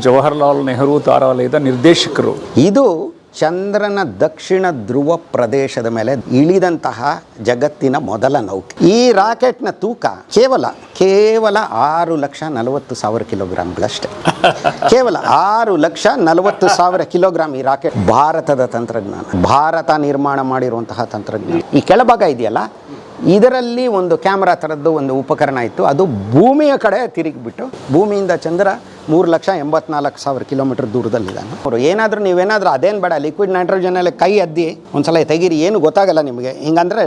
ಜವಾಹರ್ಲಾಲ್ ನೆಹರು ತಾರಾಲಯದ ನಿರ್ದೇಶಕರು. ಇದು ಚಂದ್ರನ ದಕ್ಷಿಣ ಧ್ರುವ ಪ್ರದೇಶದ ಮೇಲೆ ಇಳಿದಂತಹ ಜಗತ್ತಿನ ಮೊದಲ ನೌಕೆ. ಈ ರಾಕೆಟ್ನ ತೂಕ ಕೇವಲ 6,40,000 ಕಿಲೋಗ್ರಾಂಗಳಷ್ಟೇ. ಕೇವಲ 6,40,000 ಕಿಲೋಗ್ರಾಂ ಈ ರಾಕೆಟ್. ಭಾರತದ ತಂತ್ರಜ್ಞಾನ, ಭಾರತ ನಿರ್ಮಾಣ ಮಾಡಿರುವಂತಹ ತಂತ್ರಜ್ಞಾನ. ಈ ಕೆಳಭಾಗ ಇದೆಯಲ್ಲ, ಇದರಲ್ಲಿ ಒಂದು ಕ್ಯಾಮ್ರಾ ಥರದ್ದು ಒಂದು ಉಪಕರಣ ಇತ್ತು. ಅದು ಭೂಮಿಯ ಕಡೆ ತಿರುಗಿಬಿಟ್ಟು ಭೂಮಿಯಿಂದ ಚಂದ್ರ 3,84,000 ಕಿಲೋಮೀಟರ್ ದೂರದಲ್ಲಿದ್ದಾನೆ. ಅವರು ನೀವೇನಾದರೂ ಅದೇನು ಬೇಡ, ಲಿಕ್ವಿಡ್ ನೈಟ್ರೋಜನಲ್ಲಿ ಕೈ ಅದ್ದಿ ಒಂದ್ಸಲ ತೆಗೀರಿ, ಏನು ಗೊತ್ತಾಗಲ್ಲ ನಿಮಗೆ. ಹಿಂಗಂದ್ರೆ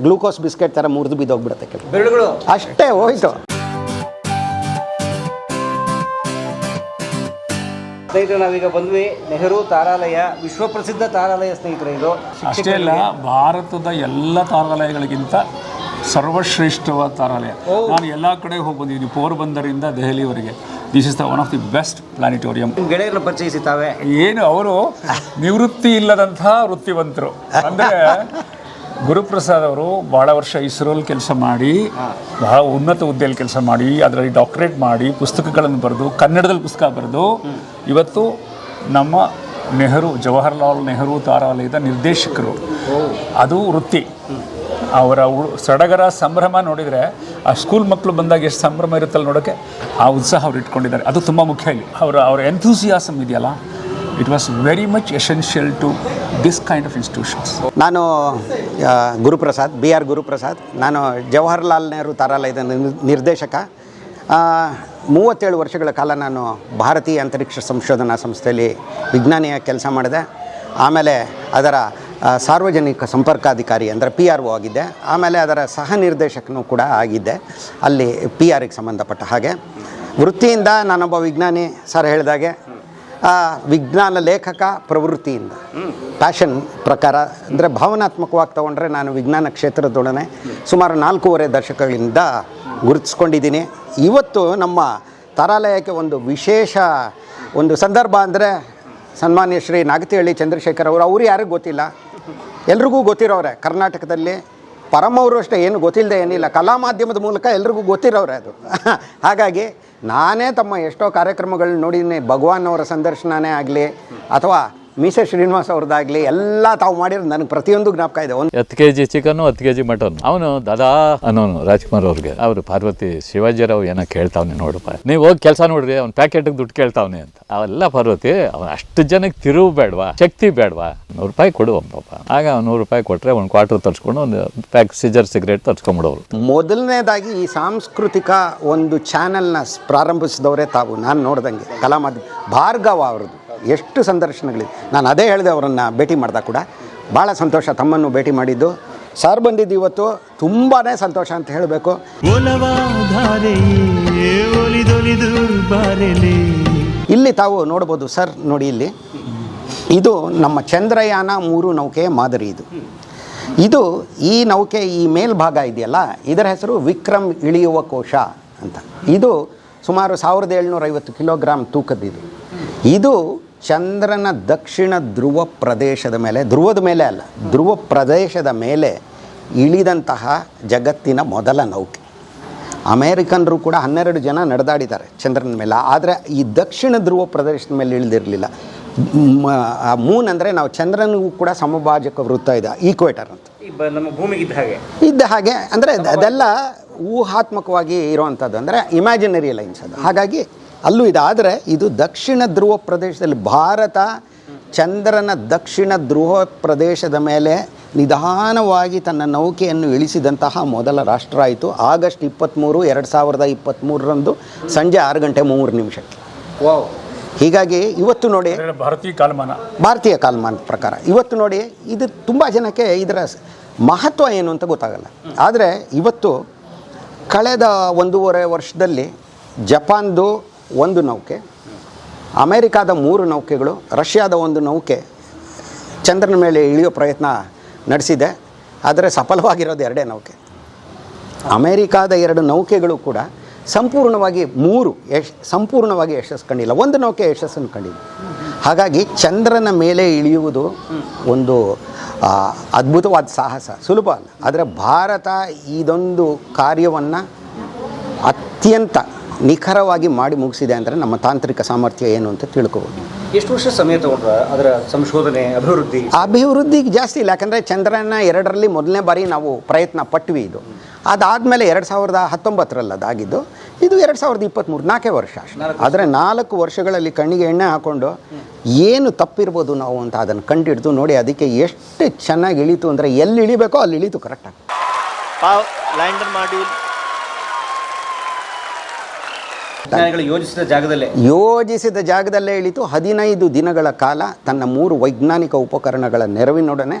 ಗ್ಲೂಕೋಸ್ ಬಿಸ್ಕೆಟ್ ಥರ ಮುರಿದು ಬಿದ್ದೋಗ್ಬಿಡುತ್ತೆ ಕೆಲವು, ಅಷ್ಟೇ ಹೋಯ್ತು. ಸ್ನೇಹಿತರೆ, ನಾವೀಗ ಬಂದ್ವಿ ನೆಹರು ತಾರಾಲಯ, ವಿಶ್ವಪ್ರಸಿದ್ಧ ತಾರಾಲಯ ಸ್ನೇಹಿತರೆ. ಇದು ಅಷ್ಟೇ ಅಲ್ಲ, ಭಾರತದ ಎಲ್ಲ ತಾರಾಲಯಗಳಿಗಿಂತ ಸರ್ವಶ್ರೇಷ್ಠವಾದ ತಾರಾಲಯ. ನಾನು ಎಲ್ಲ ಕಡೆ ಹೋಗಿ ಬಂದಿದ್ದೀನಿ, ಪೋರ್ಬಂದರಿಂದ ದೆಹಲಿವರೆಗೆ. This is one of the best planetarium. ಗೆಳೆಯರನ್ನ ಪರಿಚಯಿಸುತ್ತಾವೆ. ಏನು ಅವರು ನಿವೃತ್ತಿ ಇಲ್ಲದಂತಹ ವೃತ್ತಿವಂತರು. ಅಂದರೆ ಗುರುಪ್ರಸಾದ್ ಅವರು ಭಾಳ ವರ್ಷ ಇಸ್ರೋಲ್ಲಿ ಕೆಲಸ ಮಾಡಿ, ಬಹಳ ಉನ್ನತ ಹುದ್ದೆಯಲ್ಲಿ ಕೆಲಸ ಮಾಡಿ, ಅದರಲ್ಲಿ ಡಾಕ್ಟರೇಟ್ ಮಾಡಿ, ಪುಸ್ತಕಗಳನ್ನು ಬರೆದು, ಕನ್ನಡದಲ್ಲಿ ಪುಸ್ತಕ ಬರೆದು, ಇವತ್ತು ನಮ್ಮ ಜವಾಹರ್ಲಾಲ್ ನೆಹರು ತಾರಾಲಯದ ನಿರ್ದೇಶಕರು. ಅದು ವೃತ್ತಿ. ಅವರ ಸಡಗರ ಸಂಭ್ರಮ ನೋಡಿದರೆ, ಆ ಸ್ಕೂಲ್ ಮಕ್ಕಳು ಬಂದಾಗ ಎಷ್ಟು ಸಂಭ್ರಮ ಇರುತ್ತಲ್ಲ ನೋಡೋಕ್ಕೆ, ಆ ಉತ್ಸಾಹ ಅವ್ರು ಇಟ್ಕೊಂಡಿದ್ದಾರೆ. ಅದು ತುಂಬ ಮುಖ್ಯ ಇಲ್ಲಿ. ಅವರ ಎಂಥೂಸಿಯಾಸಮ್ ಇದೆಯಲ್ಲ, it was very much essential to this kind of institutions. ನಾನು ಗುರುಪ್ರಸಾದ್, BR ಗುರುಪ್ರಸಾದ್. ನಾನು ಜವಾಹರ್ಲಾಲ್ ನೆಹರು ತಾರಾಲಯದ ನಿರ್ದೇಶಕ. 37 ವರ್ಷಗಳ ಕಾಲ ನಾನು ಭಾರತೀಯ ಅಂತರಿಕ್ಷ ಸಂಶೋಧನಾ ಸಂಸ್ಥೆಯಲ್ಲಿ ವಿಜ್ಞಾನಿಯಾಗಿ ಕೆಲಸ ಮಾಡಿದೆ. ಆಮೇಲೆ ಅದರ ಸಾರ್ವಜನಿಕ ಸಂಪರ್ಕಾಧಿಕಾರಿ ಅಂದರೆ PRO ಆಗಿದ್ದೆ. ಆಮೇಲೆ ಅದರ ಸಹ ನಿರ್ದೇಶಕನೂ ಕೂಡ ಆಗಿದ್ದೆ, ಅಲ್ಲಿ PRಗೆ ಸಂಬಂಧಪಟ್ಟ ಹಾಗೆ. ವೃತ್ತಿಯಿಂದ ನಾನೊಬ್ಬ ವಿಜ್ಞಾನಿ, ಸರ್ ಹೇಳಿದಾಗೆ. ವಿಜ್ಞಾನ ಲೇಖಕ ಪ್ರವೃತ್ತಿಯಿಂದ, ಪ್ಯಾಷನ್ ಪ್ರಕಾರ ಅಂದರೆ ಭಾವನಾತ್ಮಕವಾಗಿ ತೊಗೊಂಡ್ರೆ ನಾನು ವಿಜ್ಞಾನ ಕ್ಷೇತ್ರದೊಡನೆ ಸುಮಾರು 4.5 ದಶಕಗಳಿಂದ ಗುರುತಿಸ್ಕೊಂಡಿದ್ದೀನಿ. ಇವತ್ತು ನಮ್ಮ ತಾರಾಲಯಕ್ಕೆ ಒಂದು ವಿಶೇಷ ಒಂದು ಸಂದರ್ಭ ಅಂದರೆ, ಸನ್ಮಾನ್ಯ ಶ್ರೀ ನಾಗತಿಹಳ್ಳಿ ಚಂದ್ರಶೇಖರ್ ಅವರು ಯಾರಿಗೂ ಗೊತ್ತಿಲ್ಲ, ಎಲ್ರಿಗೂ ಗೊತ್ತಿರೋರೆ. ಕರ್ನಾಟಕದಲ್ಲಿ ಪರಮವರು ಅಷ್ಟೇ, ಏನು ಗೊತ್ತಿಲ್ಲದೆ ಏನಿಲ್ಲ, ಕಲಾ ಮಾಧ್ಯಮದ ಮೂಲಕ ಎಲ್ರಿಗೂ ಗೊತ್ತಿರೋರೆ ಅದು. ಹಾಗಾಗಿ ನಾನೇ ತಮ್ಮ ಎಷ್ಟೋ ಕಾರ್ಯಕ್ರಮಗಳನ್ನ ನೋಡಿದ್ದೀನಿ. ಭಗವಾನ್ ಅವರ ಸಂದರ್ಶನನೇ ಆಗಲಿ ಅಥವಾ ಮೀಸೆ ಶ್ರೀನಿವಾಸ್ ಅವ್ರದ್ದಾಗಲಿ, ಎಲ್ಲ ತಾವು ಮಾಡಿರೋದು ನನಗೆ ಪ್ರತಿಯೊಂದು ಜ್ಞಾಪಕ ಇದೆ. 10 kg ಚಿಕನ್ನು 10 kg ಮಟನ್. ಅವನು ದಾದಾ ಅನ್ನೋನು ರಾಜ್ಕುಮಾರ್ ಅವ್ರಿಗೆ, ಅವರು ಪಾರ್ವತಿ ಶಿವಾಜಿರಾವ್ ಏನೋ ಕೇಳ್ತಾವನೆ, ನೋಡಪ್ಪ ನೀವು ಹೋಗಿ ಕೆಲಸ ನೋಡ್ರಿ, ಅವ್ನು ಪ್ಯಾಕೆಟ್ಗೆ ದುಡ್ಡು ಕೇಳ್ತಾವನೆ ಅಂತ. ಅವೆಲ್ಲ ಪಾರ್ವತಿ, ಅವನು ಅಷ್ಟು ಜನಕ್ಕೆ ತಿರುವು ಬೇಡವಾ, ಶಕ್ತಿ ಬೇಡವಾ, ₹100 ಕೊಡು ಪಾಪ. ಆಗ ₹100 ಕೊಟ್ಟರೆ ಒಂದು ಕ್ವಾರ್ಟರ್ ತರಿಸ್ಕೊಂಡು ಒಂದು ಪ್ಯಾಕ್ ಸಿಗರೇಟ್ ತರಿಸ್ಕೊಂಬಿಡೋರು. ಮೊದಲನೇದಾಗಿ ಈ ಸಾಂಸ್ಕೃತಿಕ ಒಂದು ಚಾನೆಲ್ನ ಪ್ರಾರಂಭಿಸಿದವರೇ ತಾವು. ನಾನು ನೋಡ್ದಂಗೆ ಕಲಾ ಮಾಧ್ಯಮ ಭಾರ್ಗವ ಅವ್ರದ್ದು ಎಷ್ಟು ಸಂದರ್ಶನಗಳಿದೆ. ನಾನು ಅದೇ ಹೇಳಿದೆ, ಅವರನ್ನು ಭೇಟಿ ಮಾಡಿದಾಗ ಕೂಡ ಭಾಳ ಸಂತೋಷ ತಮ್ಮನ್ನು ಭೇಟಿ ಮಾಡಿದ್ದು. ಸರ್ ಬಂದಿದ್ದು ಇವತ್ತು ತುಂಬಾ ಸಂತೋಷ ಅಂತ ಹೇಳಬೇಕು. ಇಲ್ಲಿ ತಾವು ನೋಡ್ಬೋದು ಸರ್, ನೋಡಿ ಇಲ್ಲಿ ಇದು ನಮ್ಮ ಚಂದ್ರಯಾನ 3 ನೌಕೆಯ ಮಾದರಿ. ಇದು ಈ ನೌಕೆ ಈ ಮೇಲ್ಭಾಗ ಇದೆಯಲ್ಲ, ಇದರ ಹೆಸರು ವಿಕ್ರಮ್ ಇಳಿಯುವ ಕೋಶ ಅಂತ. ಇದು ಸುಮಾರು 1750 ಕಿಲೋಗ್ರಾಂ ತೂಕದ್ದು. ಇದು ಚಂದ್ರನ ದಕ್ಷಿಣ ಧ್ರುವ ಪ್ರದೇಶದ ಮೇಲೆ, ಧ್ರುವದ ಮೇಲೆ ಅಲ್ಲ, ಧ್ರುವ ಪ್ರದೇಶದ ಮೇಲೆ ಇಳಿದಂತಹ ಜಗತ್ತಿನ ಮೊದಲ ನೌಕೆ. ಅಮೇರಿಕನ್ರು ಕೂಡ 12 ಜನ ನಡೆದಾಡಿದ್ದಾರೆ ಚಂದ್ರನ ಮೇಲೆ. ಆದರೆ ಈ ದಕ್ಷಿಣ ಧ್ರುವ ಪ್ರದೇಶದ ಮೇಲೆ ಇಳಿದಿರಲಿಲ್ಲ. ಮೂನ್ ಅಂದರೆ ನಾವು ಚಂದ್ರನಿಗೂ ಕೂಡ ಸಮಭಾಜಕ ವೃತ್ತ ಇದೆ, ಈಕ್ವೇಟರ್ ಅಂತ. ನಮ್ಮ ಭೂಮಿಗೆ ಇದ್ದ ಹಾಗೆ ಅಂದರೆ ಅದೆಲ್ಲ ಊಹಾತ್ಮಕವಾಗಿ ಇರುವಂಥದ್ದು, ಅಂದರೆ ಇಮ್ಯಾಜಿನರಿ ಲೈನ್ಸ್ ಅದು. ಹಾಗಾಗಿ ಅಲ್ಲೂ ಇದೆ. ಆದರೆ ಇದು ದಕ್ಷಿಣ ಧ್ರುವ ಪ್ರದೇಶದಲ್ಲಿ, ಭಾರತ ಚಂದ್ರನ ದಕ್ಷಿಣ ಧ್ರುವ ಪ್ರದೇಶದ ಮೇಲೆ ನಿಧಾನವಾಗಿ ತನ್ನ ನೌಕೆಯನ್ನು ಇಳಿಸಿದಂತಹ ಮೊದಲ ರಾಷ್ಟ್ರ ಆಯಿತು. ಆಗಸ್ಟ್ 23, 2023 ಸಂಜೆ 6:03. ವಾವ್. ಹೀಗಾಗಿ ಇವತ್ತು ನೋಡಿ, ಭಾರತೀಯ ಕಾಲಮಾನ ಪ್ರಕಾರ ಇವತ್ತು ನೋಡಿ, ಇದು ತುಂಬ ಜನಕ್ಕೆ ಇದರ ಮಹತ್ವ ಏನು ಅಂತ ಗೊತ್ತಾಗಲ್ಲ. ಆದರೆ ಇವತ್ತು ಕಳೆದ 1.5 ವರ್ಷದಲ್ಲಿ ಜಪಾನ್ದು 1 ನೌಕೆ, ಅಮೇರಿಕಾದ 3 ನೌಕೆಗಳು, ರಷ್ಯಾದ 1 ನೌಕೆ ಚಂದ್ರನ ಮೇಲೆ ಇಳಿಯೋ ಪ್ರಯತ್ನ ನಡೆಸಿದೆ. ಆದರೆ ಸಫಲವಾಗಿರೋದು 2 ನೌಕೆ. ಅಮೇರಿಕಾದ 2 ನೌಕೆಗಳು ಕೂಡ ಸಂಪೂರ್ಣವಾಗಿ ಸಂಪೂರ್ಣವಾಗಿ ಯಶಸ್ಸು ಕಂಡಿಲ್ಲ. 1 ನೌಕೆ ಯಶಸ್ಸನ್ನು ಕಂಡಿದೆ. ಹಾಗಾಗಿ ಚಂದ್ರನ ಮೇಲೆ ಇಳಿಯುವುದು ಒಂದು ಅದ್ಭುತವಾದ ಸಾಹಸ, ಸುಲಭ ಅಲ್ಲ. ಆದರೆ ಭಾರತ ಇದೊಂದು ಕಾರ್ಯವನ್ನು ಅತ್ಯಂತ ನಿಖರವಾಗಿ ಮಾಡಿ ಮುಗಿಸಿದೆ ಅಂದರೆ ನಮ್ಮ ತಾಂತ್ರಿಕ ಸಾಮರ್ಥ್ಯ ಏನು ಅಂತ ತಿಳ್ಕೊಬೋದು. ಎಷ್ಟು ವರ್ಷ ಸಮಯ ತಗೊಂಡ್ರ ಅದರ ಸಂಶೋಧನೆ ಅಭಿವೃದ್ಧಿಗೆ ಜಾಸ್ತಿ ಇಲ್ಲ, ಯಾಕಂದರೆ ಚಂದ್ರಯಾನ 2ರಲ್ಲಿ ಮೊದಲನೇ ಬಾರಿ ನಾವು ಪ್ರಯತ್ನ ಪಟ್ವಿ. ಇದು ಅದಾದಮೇಲೆ 2019ರಲ್ಲಿ ಅದಾಗಿದ್ದು. ಇದು 2023, 4 ವರ್ಷ ಅಷ್ಟೇ. ಆದರೆ 4 ವರ್ಷಗಳಲ್ಲಿ ಕಣ್ಣಿಗೆ ಎಣ್ಣೆ ಹಾಕ್ಕೊಂಡು ಏನು ತಪ್ಪಿರ್ಬೋದು ನಾವು ಅಂತ ಅದನ್ನು ಕಂಡಿಡ್ದು ನೋಡಿ. ಅದಕ್ಕೆ ಎಷ್ಟು ಚೆನ್ನಾಗಿ ಇಳೀತು ಅಂದರೆ ಎಲ್ಲಿ ಇಳಿಬೇಕೋ ಅಲ್ಲಿ ಇಳೀತು ಕರೆಕ್ಟಾಗಿ. ಲ್ಯಾಂಡರ್ ಮಾಡ್ಯೂಲ್ ಯೋಜಿಸಿದ ಜಾಗದಲ್ಲೇ ಇಳಿತು. 15 ದಿನಗಳ ಕಾಲ ತನ್ನ 3 ವೈಜ್ಞಾನಿಕ ಉಪಕರಣಗಳ ನೆರವಿನೊಡನೆ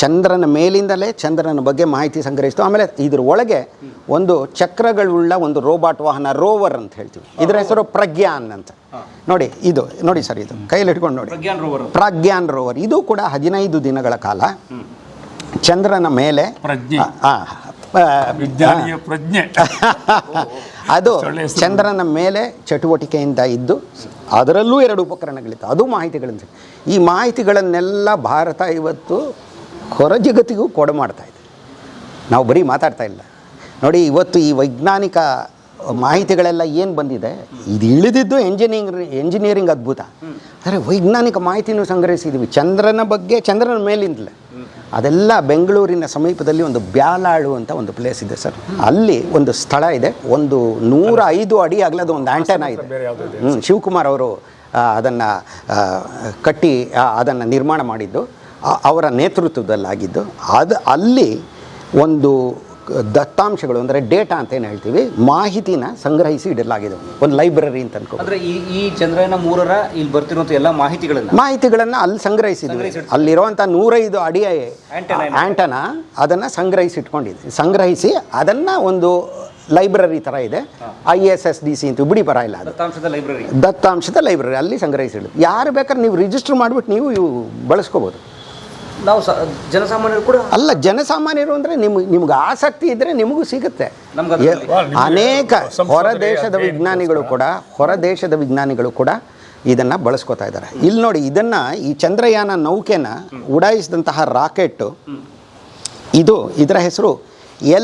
ಚಂದ್ರನ ಮೇಲಿಂದಲೇ ಚಂದ್ರನ ಬಗ್ಗೆ ಮಾಹಿತಿ ಸಂಗ್ರಹಿಸಿತು. ಆಮೇಲೆ ಇದ್ರ ಒಳಗೆ ಒಂದು ಚಕ್ರಗಳುಳ್ಳ ಒಂದು ರೋಬೋಟ್ ವಾಹನ, ರೋವರ್ ಅಂತ ಹೇಳ್ತೀವಿ. ಇದರ ಹೆಸರು ಪ್ರಜ್ಞಾನ್ ಅಂತ. ನೋಡಿ ಇದು ನೋಡಿ ಸರ್, ಇದು ಕೈಯಲ್ಲಿ ಇಟ್ಕೊಂಡು ನೋಡಿ, ಪ್ರಜ್ಞಾನ್ ರೋವರ್. ಇದು ಕೂಡ 15 ದಿನಗಳ ಕಾಲ ಚಂದ್ರನ ಮೇಲೆ ಪ್ರಜ್ಞೆ ಅದು ಚಂದ್ರನ ಮೇಲೆ ಚಟುವಟಿಕೆಯಿಂದ ಇದ್ದು ಅದರಲ್ಲೂ 2 ಉಪಕರಣಗಳಿತ್ತು. ಅದು ಮಾಹಿತಿಗಳನ್ನು, ಈ ಮಾಹಿತಿಗಳನ್ನೆಲ್ಲ ಭಾರತ ಇವತ್ತು ಹೊರ ಜಗತ್ತಿಗೂ ಕೊಡು ಮಾಡ್ತಾ ಇದೆ. ನಾವು ಬರೀ ಮಾತಾಡ್ತಾ ಇಲ್ಲ ನೋಡಿ. ಇವತ್ತು ಈ ವೈಜ್ಞಾನಿಕ ಮಾಹಿತಿಗಳೆಲ್ಲ ಏನು ಬಂದಿದೆ, ಇದು ಇಳಿದಿದ್ದು ಎಂಜಿನಿಯರಿಂಗ್ ಅದ್ಭುತ. ಆದರೆ ವೈಜ್ಞಾನಿಕ ಮಾಹಿತಿನೂ ಸಂಗ್ರಹಿಸಿದ್ದೀವಿ ಚಂದ್ರನ ಬಗ್ಗೆ, ಚಂದ್ರನ ಮೇಲಿಂದಲೇ. ಅದೆಲ್ಲ ಬೆಂಗಳೂರಿನ ಸಮೀಪದಲ್ಲಿ ಒಂದು ಬ್ಯಾಲಾಳು ಅಂತ ಒಂದು ಪ್ಲೇಸ್ ಇದೆ ಸರ್. ಅಲ್ಲಿ ಒಂದು ಸ್ಥಳ ಇದೆ, ಒಂದು 105 ಅಡಿ ಅಗಲದ ಒಂದು ಆ್ಯಂಟೆನಾ ಇದೆ. ಶಿವಕುಮಾರ್ ಅವರು ಅದನ್ನು ಕಟ್ಟಿ ಅದನ್ನು ನಿರ್ಮಾಣ ಮಾಡಿದ್ದು, ಅವರ ನೇತೃತ್ವದಲ್ಲಾಗಿದ್ದು. ಅಲ್ಲಿ ಒಂದು ದತ್ತಾಂಶಗಳು ಅಂದರೆ ಡೇಟಾ ಅಂತ ಏನು ಹೇಳ್ತೀವಿ, ಮಾಹಿತಿನ ಸಂಗ್ರಹಿಸಿ ಇಡಲಾಗಿದೆ. ಒಂದು ಲೈಬ್ರರಿ ಅಂತ ಅನ್ಕೋ. ಅಂದರೆ ಈ ಚಂದ್ರಯಾನ 3ರ ಇಲ್ಲಿ ಬರ್ತಿರುವಂಥ ಎಲ್ಲ ಮಾಹಿತಿಗಳನ್ನು ಅಲ್ಲಿ ಸಂಗ್ರಹಿಸಿದ್ವಿ. ಅಲ್ಲಿರುವಂಥ 105 ಅಡಿಯ ಆ್ಯಂಟನಾ ಅದನ್ನು ಸಂಗ್ರಹಿಸಿ ಅದನ್ನು ಒಂದು ಲೈಬ್ರರಿ ಥರ ಇದೆ. ISSDC ಅಂತ ಬಿಡಿ ಬರ ಇಲ್ಲ, ದತ್ತಾಂಶದ ಲೈಬ್ರರಿ ಅಲ್ಲಿ ಸಂಗ್ರಹಿಸಿಡೋದು. ಯಾರು ಬೇಕಾದ್ರೆ ನೀವು ರಿಜಿಸ್ಟರ್ ಮಾಡಿಬಿಟ್ಟು ನೀವು ಬಳಸ್ಕೋಬೋದು. ನಾವು ಜನಸಾಮಾನ್ಯರು ಕೂಡ ಅಲ್ಲ, ಜನಸಾಮಾನ್ಯರು ಅಂದರೆ ನಿಮ್ಗೆ ಆಸಕ್ತಿ ಇದ್ದರೆ ನಿಮಗೂ ಸಿಗುತ್ತೆ. ಅನೇಕ ಹೊರ ದೇಶದ ವಿಜ್ಞಾನಿಗಳು ಕೂಡ ಇದನ್ನು ಬಳಸ್ಕೋತಾ ಇದ್ದಾರೆ. ಇಲ್ಲಿ ನೋಡಿ, ಇದನ್ನು ಈ ಚಂದ್ರಯಾನ ನೌಕೆನ ಉಡಾಯಿಸಿದಂತಹ ರಾಕೆಟ್ಟು ಇದರ ಹೆಸರು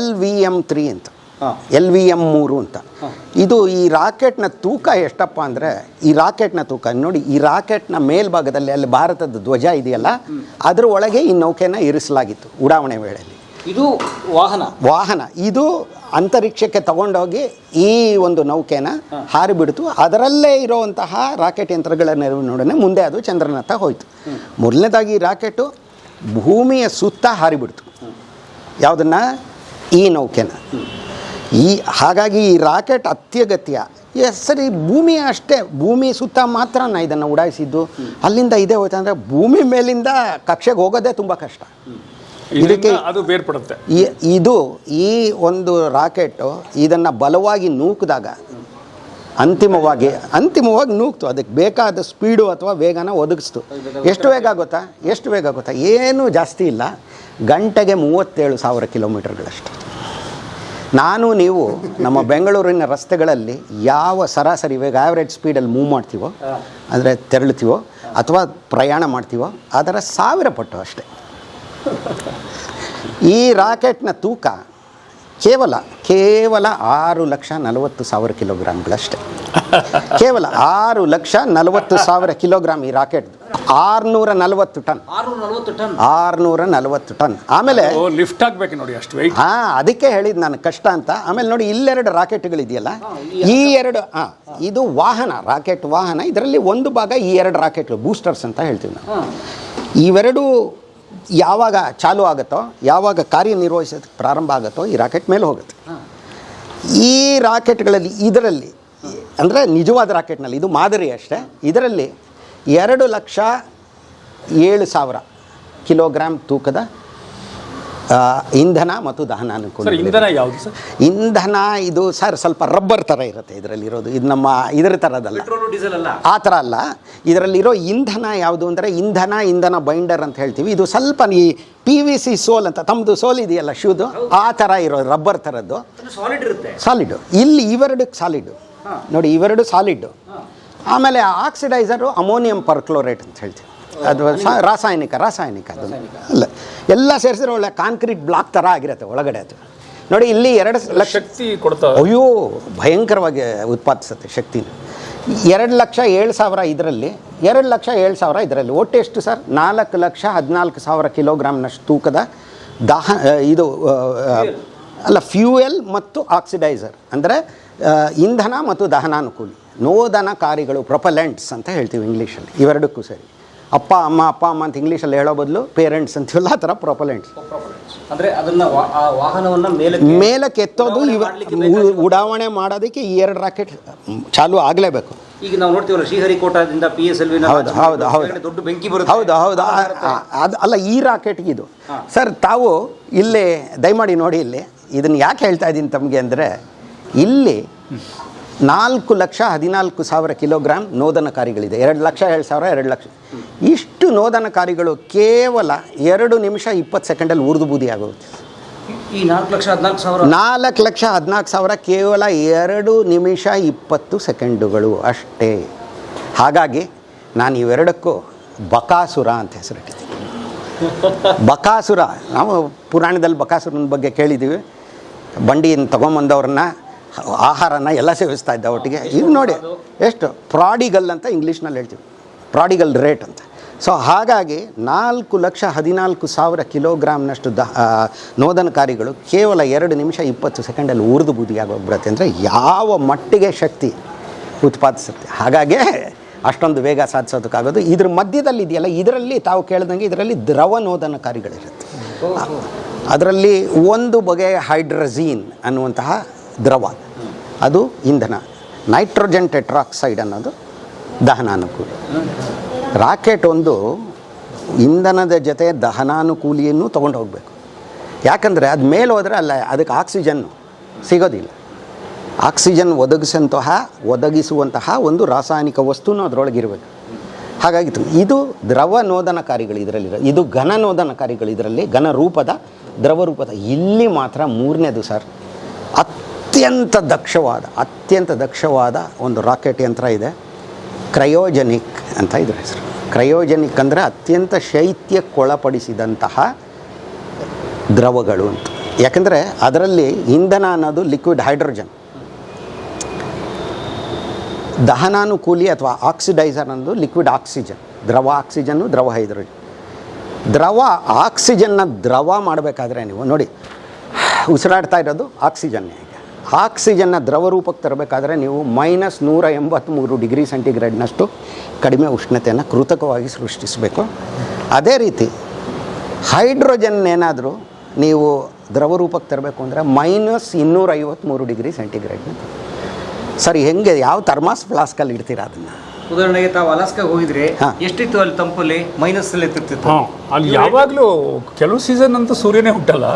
LVM-3 ಅಂತ, LVM-3 ಅಂತ. ಇದು ಈ ರಾಕೆಟ್ನ ತೂಕ ಎಷ್ಟಪ್ಪ ಅಂದರೆ, ಈ ರಾಕೆಟ್ನ ತೂಕ ನೋಡಿ, ಈ ರಾಕೆಟ್ನ ಮೇಲ್ಭಾಗದಲ್ಲಿ ಅಲ್ಲಿ ಭಾರತದ ಧ್ವಜ ಇದೆಯಲ್ಲ, ಅದರ ಒಳಗೆ ಈ ನೌಕೆನ ಇರಿಸಲಾಗಿತ್ತು ಉಡಾವಣೆ ವೇಳೆಯಲ್ಲಿ. ಇದು ವಾಹನ ಇದು ಅಂತರಿಕ್ಷಕ್ಕೆ ತಗೊಂಡೋಗಿ ಈ ಒಂದು ನೌಕೆನ ಹಾರಿಬಿಡ್ತು. ಅದರಲ್ಲೇ ಇರುವಂತಹ ರಾಕೆಟ್ ಯಂತ್ರಗಳ ನೆರವಿನೊಡನೆ ಮುಂದೆ ಅದು ಚಂದ್ರನತ್ತ ಹೋಯಿತು. ಮೊದಲನೇದಾಗಿ ಈ ರಾಕೆಟು ಭೂಮಿಯ ಸುತ್ತ ಹಾರಿಬಿಡ್ತು. ಯಾವುದನ್ನು? ಈ ನೌಕೆನ. ಹಾಗಾಗಿ ಈ ರಾಕೆಟ್ ಅತ್ಯಗತ್ಯ. ಸರಿ, ಭೂಮಿ ಅಷ್ಟೇ, ಭೂಮಿ ಸುತ್ತ ಮಾತ್ರ ಇದನ್ನು ಉಡಾಯಿಸಿದ್ದು. ಅಲ್ಲಿಂದ ಇದೇ ಹೋಯ್ತು ಅಂದರೆ ಭೂಮಿ ಮೇಲಿಂದ ಕಕ್ಷೆಗೆ ಹೋಗೋದೇ ತುಂಬ ಕಷ್ಟ. ಇದಕ್ಕೆ ಅದು ಬೇರ್ಪಡುತ್ತೆ. ಈ ಒಂದು ರಾಕೆಟು ಇದನ್ನು ಬಲವಾಗಿ ನೂಕಿದಾಗ ಅಂತಿಮವಾಗಿ ನೂಕ್ತು. ಅದಕ್ಕೆ ಬೇಕಾದ ಸ್ಪೀಡು ಅಥವಾ ವೇಗನ ಒದಗಿಸ್ತು. ಎಷ್ಟು ವೇಗ ಗೊತ್ತಾ? ಏನೂ ಜಾಸ್ತಿ ಇಲ್ಲ, ಗಂಟೆಗೆ 37,000 ಕಿಲೋಮೀಟರ್ಗಳಷ್ಟು. ನಾನು ನೀವು ನಮ್ಮ ಬೆಂಗಳೂರಿನ ರಸ್ತೆಗಳಲ್ಲಿ ಯಾವ ಸರಾಸರಿ ವೇಗ, ಆ್ಯಾವ್ರೇಜ್ ಸ್ಪೀಡಲ್ಲಿ ಮೂವ್ ಮಾಡ್ತೀವೋ, ಅಂದರೆ ತೆರಳುತ್ತೀವೋ ಅಥವಾ ಪ್ರಯಾಣ ಮಾಡ್ತೀವೋ ಅದರ 1000 ಪಟ್ಟು ಅಷ್ಟೇ. ಈ ರಾಕೆಟ್ನ ತೂಕ ಕೇವಲ 6,40,000 ಕಿಲೋಗ್ರಾಮ್ಗಳಷ್ಟೇ. ಕೇವಲ 6,40,000 ಕಿಲೋಗ್ರಾಮ್ ಈ ರಾಕೆಟ್. 640 ಟನ್. 640 ಟನ್. ಆಮೇಲೆ ಲಿಫ್ಟ್ ಆಗಬೇಕು ನೋಡಿ, ಅಷ್ಟು ವೆಯ್ಟ್. ಅದಕ್ಕೆ ಹೇಳಿದ್ದು ನಾನು ಕಷ್ಟ ಅಂತ. ಆಮೇಲೆ ನೋಡಿ, ಇಲ್ಲೆರಡು ರಾಕೆಟ್ಗಳಿದೆಯಲ್ಲ, ಈ ಎರಡು ಇದು ವಾಹನ, ರಾಕೆಟ್ ವಾಹನ. ಇದರಲ್ಲಿ ಒಂದು ಭಾಗ ಈ 2 ರಾಕೆಟ್ಗಳು, ಬೂಸ್ಟರ್ಸ್ ಅಂತ ಹೇಳ್ತೀವಿ ನಾವು. ಇವೆರಡು ಯಾವಾಗ ಚಾಲು ಆಗುತ್ತೋ, ಯಾವಾಗ ಕಾರ್ಯನಿರ್ವಹಿಸೋದಕ್ಕೆ ಪ್ರಾರಂಭ ಆಗುತ್ತೋ, ಈ ರಾಕೆಟ್ ಮೇಲೆ ಹೋಗುತ್ತೆ. ಈ ರಾಕೆಟ್ಗಳಲ್ಲಿ ಇದರಲ್ಲಿ ಅಂದರೆ ನಿಜವಾದ ರಾಕೆಟ್ನಲ್ಲಿ, ಇದು ಮಾದರಿ ಅಷ್ಟೇ, ಇದರಲ್ಲಿ 2,07,000 ಕಿಲೋಗ್ರಾಮ್ ತೂಕದ ಇಂಧನ ಮತ್ತು ದಹನ ಅನುಕೂಲ. ಇಂಧನ ಯಾವುದು ಸರ್? ಇಂಧನ ಇದು ಸರ್ ಸ್ವಲ್ಪ ರಬ್ಬರ್ ಥರ ಇರುತ್ತೆ ಇದರಲ್ಲಿರೋದು. ಇದು ನಮ್ಮ ಇದರ ಥರದಲ್ಲ, ಆ ಥರ ಅಲ್ಲ. ಇದರಲ್ಲಿರೋ ಇಂಧನ ಯಾವುದು ಅಂದರೆ ಇಂಧನ ಬೈಂಡರ್ ಅಂತ ಹೇಳ್ತೀವಿ. ಇದು ಸ್ವಲ್ಪ ಈ PVC ಸೋಲ್ ಅಂತ, ತಮ್ಮದು ಸೋಲ್ ಇದೆಯಲ್ಲ ಶೂದು, ಆ ಥರ ಇರೋದು ರಬ್ಬರ್ ಥರದ್ದು ಸಾಲಿಡು. ಇಲ್ಲಿ ಇವೆರಡಕ್ಕೆ ಸಾಲಿಡು ನೋಡಿ, ಇವೆರಡು ಸಾಲಿಡ್ಡು. ಆಮೇಲೆ ಆಕ್ಸಿಡೈಸರು ಅಮೋನಿಯಂ ಪರ್ಕ್ಲೋರೇಟ್ ಅಂತ ಹೇಳ್ತೀವಿ. ಅದು ರಾಸಾಯನಿಕ ಅದು ಅಲ್ಲ, ಎಲ್ಲ ಸೇರಿಸಿದ್ರೆ ಒಳ್ಳೆ ಕಾಂಕ್ರೀಟ್ ಬ್ಲಾಕ್ ಥರ ಆಗಿರುತ್ತೆ ಒಳಗಡೆ. ಅದು ನೋಡಿ ಇಲ್ಲಿ 2 ಲಕ್ಷ ಶಕ್ತಿ ಕೊಡ್ತಾ ಅಯ್ಯೋ ಭಯಂಕರವಾಗಿ ಉತ್ಪಾದಿಸುತ್ತೆ ಶಕ್ತಿನ. 2,07,000 ಇದರಲ್ಲಿ, 2,07,000 ಇದರಲ್ಲಿ, ಒಟ್ಟು ಎಷ್ಟು ಸರ್? 4,14,000 ಕಿಲೋಗ್ರಾಮ್ನಷ್ಟು ತೂಕದ ಇದು ಅಲ್ಲ, ಫ್ಯೂಯಲ್ ಮತ್ತು ಆಕ್ಸಿಡೈಸರ್ ಅಂದರೆ ಇಂಧನ ಮತ್ತು ದಹನಾನುಕೂಲಿ, ನೋದನಕಾರಿಗಳು, ಪ್ರೊಪಲೆಂಟ್ಸ್ ಅಂತ ಹೇಳ್ತೀವಿ ಇಂಗ್ಲೀಷಲ್ಲಿ, ಇವೆರಡಕ್ಕೂ ಸರಿ. ಅಪ್ಪ ಅಮ್ಮ ಅಂತ ಇಂಗ್ಲೀಷಲ್ಲಿ ಹೇಳೋ ಬದಲು ಪೇರೆಂಟ್ಸ್ ಅಂತೀವಲ್ಲ, ಆ ಥರ ಪ್ರೊಪಲೆಂಟ್ಸ್. ಅಂದರೆ ಅದನ್ನು ಆ ವಾಹನವನ್ನು ಮೇಲಕ್ಕೆ ಎತ್ತೋದು, ಉಡಾವಣೆ ಮಾಡೋದಕ್ಕೆ ಈ 2 ರಾಕೆಟ್ ಚಾಲು ಆಗಲೇಬೇಕು. ಈಗ ನಾವು ನೋಡ್ತೀವಲ್ಲ, ಶ್ರೀಹರಿಕೋಟಾದಿಂದ PSLV ದೊಡ್ಡ ಬೆಂಕಿ ಬರುತ್ತೆ. ಹೌದು ಅದು ಅಲ್ಲ, ಈ ರಾಕೆಟ್ಗೆ ಇದು ಸರ್. ತಾವು ಇಲ್ಲೇ ದಯಮಾಡಿ ನೋಡಿ, ಇಲ್ಲಿ ಇದನ್ನು ಯಾಕೆ ಹೇಳ್ತಾ ಇದ್ದೀನಿ ತಮಗೆ ಅಂದರೆ, ಇಲ್ಲಿ 4,14,000 ಕಿಲೋಗ್ರಾಮ್ ನೋದನಕಾರಿಗಳಿದೆ. 2,07,000, 2 ಲಕ್ಷ. ಇಷ್ಟು ನೋದನಕಾರಿಗಳು ಕೇವಲ 2 ನಿಮಿಷ 20 ಸೆಕೆಂಡಲ್ಲಿ ಉರಿದು ಬೂದಿ ಆಗೋಗುತ್ತೆ. ಈ 4,14,000 4,14,000 ಕೇವಲ 2 ನಿಮಿಷ 20 ಸೆಕೆಂಡುಗಳು ಅಷ್ಟೇ. ಹಾಗಾಗಿ ನಾನು ಇವೆರಡಕ್ಕೂ ಬಕಾಸುರ ಅಂತ ಹೆಸರಿಟ್ಟಿದ್ದೀನಿ. ಬಕಾಸುರ, ನಾವು ಪುರಾಣದಲ್ಲಿ ಬಕಾಸುರನ ಬಗ್ಗೆ ಕೇಳಿದ್ದೀವಿ. ಬಂಡಿಯನ್ನು ತೊಗೊಂಬಂದವ್ರನ್ನ, ಆಹಾರನ ಎಲ್ಲ ಸೇವಿಸ್ತಾ ಇದ್ದ ಒಟ್ಟಿಗೆ. ಇದು ನೋಡಿ ಎಷ್ಟು ಪ್ರಾಡಿಗಲ್ ಅಂತ ಇಂಗ್ಲೀಷ್ನಲ್ಲಿ ಹೇಳ್ತೀವಿ, ಪ್ರಾಡಿಗಲ್ ರೇಟ್ ಅಂತ. ಸೊ ಹಾಗಾಗಿ 4,14,000 ಕಿಲೋಗ್ರಾಮ್ನಷ್ಟು ನೋದನಕಾರಿಗಳು ಕೇವಲ 2 ನಿಮಿಷ 20 ಸೆಕೆಂಡಲ್ಲಿ ಉರಿದು ಬೂದಿಯಾಗೋಗ್ಬಿಡುತ್ತೆ. ಅಂದರೆ ಯಾವ ಮಟ್ಟಿಗೆ ಶಕ್ತಿ ಉತ್ಪಾದಿಸುತ್ತೆ. ಹಾಗಾಗಿ ಅಷ್ಟೊಂದು ವೇಗ ಸಾಧಿಸೋದಕ್ಕಾಗೋದು. ಇದ್ರ ಮಧ್ಯದಲ್ಲಿ ಇದೆಯಲ್ಲ, ಇದರಲ್ಲಿ ತಾವು ಕೇಳಿದಂಗೆ ಇದರಲ್ಲಿ ದ್ರವ ನೋದನಕಾರಿಗಳಿರುತ್ತೆ. ಅದರಲ್ಲಿ ಒಂದು ಬಗೆಯ ಹೈಡ್ರಜೀನ್ ಅನ್ನುವಂತಹ ದ್ರವ, ಅದು ಇಂಧನ. ನೈಟ್ರೋಜನ್ ಟೆಟ್ರಾಕ್ಸೈಡ್ ಅನ್ನೋದು ದಹನಾನುಕೂಲಿ. ರಾಕೆಟ್ ಒಂದು ಇಂಧನದ ಜೊತೆ ದಹನಾನುಕೂಲಿಯನ್ನು ತೊಗೊಂಡು ಹೋಗಬೇಕು. ಯಾಕಂದರೆ ಅದು ಮೇಲೆ ಹೋದರೆ ಅಲ್ಲ, ಅದಕ್ಕೆ ಆಕ್ಸಿಜನ್ ಸಿಗೋದಿಲ್ಲ. ಆಕ್ಸಿಜನ್ ಒದಗಿಸುವಂತಹ ಒಂದು ರಾಸಾಯನಿಕ ವಸ್ತುನೂ ಅದರೊಳಗಿರಬೇಕು. ಹಾಗಾಗಿ ಇದು ದ್ರವ ನೋದನಕಾರಿಗಳು ಇದರಲ್ಲಿರೋ, ಇದು ಘನ ನೋದನಕಾರಿಗಳು ಇದರಲ್ಲಿ, ಘನ ರೂಪದ, ದ್ರವ ರೂಪದ. ಇಲ್ಲಿ ಮಾತ್ರ 3ನೇದು ಸರ್, ಅತ್ಯಂತ ದಕ್ಷವಾದ ಒಂದು ರಾಕೆಟ್ ಯಂತ್ರ ಇದೆ. ಕ್ರಯೋಜೆನಿಕ್ ಅಂತ ಇದ್ರ ಹೆಸರು. ಕ್ರಯೋಜೆನಿಕ್ ಅಂದರೆ ಅತ್ಯಂತ ಶೈತ್ಯಕ್ಕೊಳಪಡಿಸಿದಂತಹ ದ್ರವಗಳು ಅಂತ. ಯಾಕೆಂದರೆ ಅದರಲ್ಲಿ ಇಂಧನ ಅನ್ನೋದು ಲಿಕ್ವಿಡ್ ಹೈಡ್ರೋಜನ್, ದಹನಾನುಕೂಲಿ ಅಥವಾ ಆಕ್ಸಿಡೈಸರ್ ಅನ್ನೋದು ಲಿಕ್ವಿಡ್ ಆಕ್ಸಿಜನ್, ದ್ರವ ಆಕ್ಸಿಜನ್ನು, ದ್ರವ ಹೈಡ್ರೋಜನ್. ದ್ರವ ಆಕ್ಸಿಜನ್ನ ದ್ರವ ಮಾಡಬೇಕಾದ್ರೆ ನೀವು ನೋಡಿ, ಉಸಿರಾಡ್ತಾ ಇರೋದು ಆಕ್ಸಿಜನ್ನೇ. ಆಕ್ಸಿಜನ್ನ ದ್ರವ ರೂಪಕ್ಕೆ ತರಬೇಕಾದ್ರೆ ನೀವು -183 ಡಿಗ್ರಿ ಸೆಂಟಿಗ್ರೇಡ್ನಷ್ಟು ಕಡಿಮೆ ಉಷ್ಣತೆಯನ್ನು ಕೃತಕವಾಗಿ ಸೃಷ್ಟಿಸಬೇಕು. ಅದೇ ರೀತಿ ಹೈಡ್ರೋಜನ್ ಏನಾದರೂ ನೀವು ದ್ರವ ರೂಪಕ್ಕೆ ತರಬೇಕು ಅಂದರೆ -253 ಡಿಗ್ರಿ ಸೆಂಟಿಗ್ರೇಡ್ನ. ಸರಿ, ಹೆಂಗೆ ಯಾವ ಥರ್ಮಾಸ್ ಫ್ಲಾಸ್ಕಲ್ಲಿ ಇಡ್ತೀರಾ ಅದನ್ನು? ಉದಾಹರಣೆಗೆ ತಾವು ಅಲಾಸ್ಕಾಗೆ ಹೋಗಿದ್ರೆ ಎಷ್ಟಿತ್ತು ಅಲ್ಲಿ ತಂಪಲ್ಲಿ? ಮೈನಸ್ಸಲ್ಲಿ ಎತ್ತಿರ್ತಿತ್ತು. ಅಲ್ಲಿ ಯಾವಾಗಲೂ ಕೆಲವು ಸೀಸನ್ ಅಂತೂ ಸೂರ್ಯನೇ ಹುಟ್ಟಲ್ಲ.